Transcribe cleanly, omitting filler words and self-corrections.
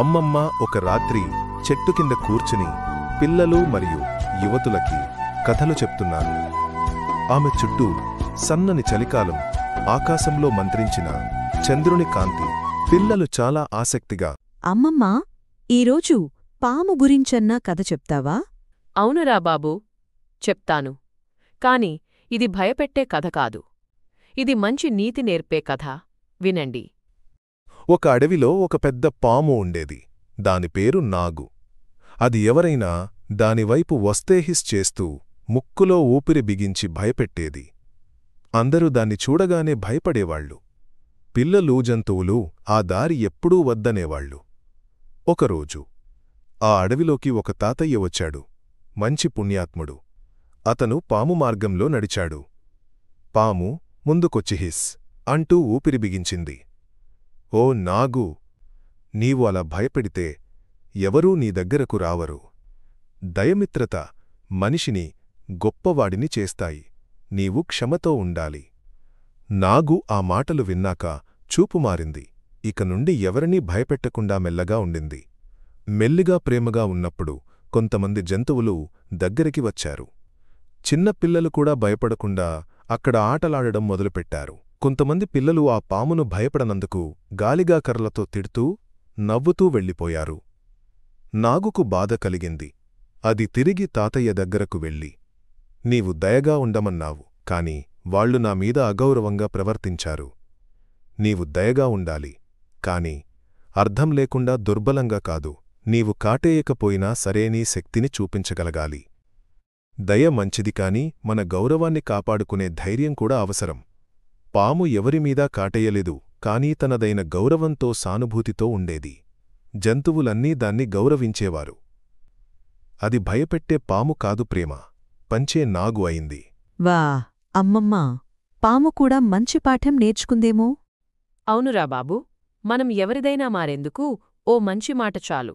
అమ్మమ్మ ఒక రాత్రి చెట్టు కింద కూర్చుని పిల్లలు మరియు యువతులకి కథలు చెప్తున్నారు. ఆమె చుట్టూ సన్నని చలికాలం, ఆకాశంలో మంత్రించిన చంద్రుని కాంతి. పిల్లలు చాలా ఆసక్తిగా, అమ్మమ్మా, ఈరోజు పాము గురించన్నా కథ చెప్తావా? అవునురా బాబూ, చెప్తాను. కాని ఇది భయపెట్టే కథ కాదు. ఇది మంచి నీతి నేర్పే కథ. వినండి. ఒక అడవిలో ఒక పెద్ద పాము ఉండేది. దాని పేరు నాగు. అది ఎవరైనా దానివైపు వస్తే హిస్ చేస్తూ ముక్కులో ఊపిరి బిగించి భయపెట్టేది. అందరూ దాన్ని చూడగానే భయపడేవాళ్లు. పిల్లలు, జంతువులు ఆ దారి ఎప్పుడూ వద్దనేవాళ్లు. ఒకరోజు ఆ అడవిలోకి ఒక తాతయ్య వచ్చాడు. మంచి పుణ్యాత్ముడు. అతను పాము మార్గంలో నడిచాడు. పాము ముందుకొచ్చి హిస్ అంటూ ఊపిరి బిగించింది. ఓ నాగు, నీవు అలా భయపెడితే ఎవరూ నీ దగ్గరకు రావరు. దయమిత్రత మనిషిని గొప్పవాడిని చేస్తాయి. నీవు క్షమతో ఉండాలి. నాగు ఆ మాటలు విన్నాక చూపుమారింది. ఇక నుండి ఎవరినీ భయపెట్టకుండా మెల్లగా ఉండింది. మెల్లిగా ప్రేమగా ఉన్నప్పుడు కొంతమంది జంతువులు దగ్గరికి వచ్చారు. చిన్నపిల్లలు కూడా భయపడకుండా అక్కడ ఆటలాడడం మొదలుపెట్టారు. కొంతమంది పిల్లలు ఆ పామును భయపడనందుకు గాలిగా కర్రలతో తిడుతూ, నవ్వుతూ వెళ్ళిపోయారు. నాగుకు బాధ కలిగింది. అది తిరిగి తాతయ్య దగ్గరకు వెళ్ళి, నీవు దయగా ఉండమన్నావు, కాని వాళ్లు నా మీద అగౌరవంగా ప్రవర్తించారు. నీవు దయగా ఉండాలి, కాని అర్థం లేకుండా దుర్బలంగా కాదు. నీవు కాటేయకపోయినా సరే నీ శక్తిని చూపించగలగాలి. దయ మంచిది, కాని మన గౌరవాన్ని కాపాడుకునే ధైర్యం కూడా అవసరం. పాము ఎవరిమీదా కాటేయలేదు, కానీ తనదైన గౌరవంతో, సానుభూతితో ఉండేది. జంతువులన్నీ దాన్ని గౌరవించేవారు. అది భయపెట్టే పాము కాదు, ప్రేమ పంచే నాగు అయింది. వా, అమ్మమ్మా, పాము కూడా మంచి పాఠం నేర్చుకుందేమో. అవునురా బాబూ, మనం ఎవరిదైనా మారేందుకు ఓ మంచి మాట చాలు.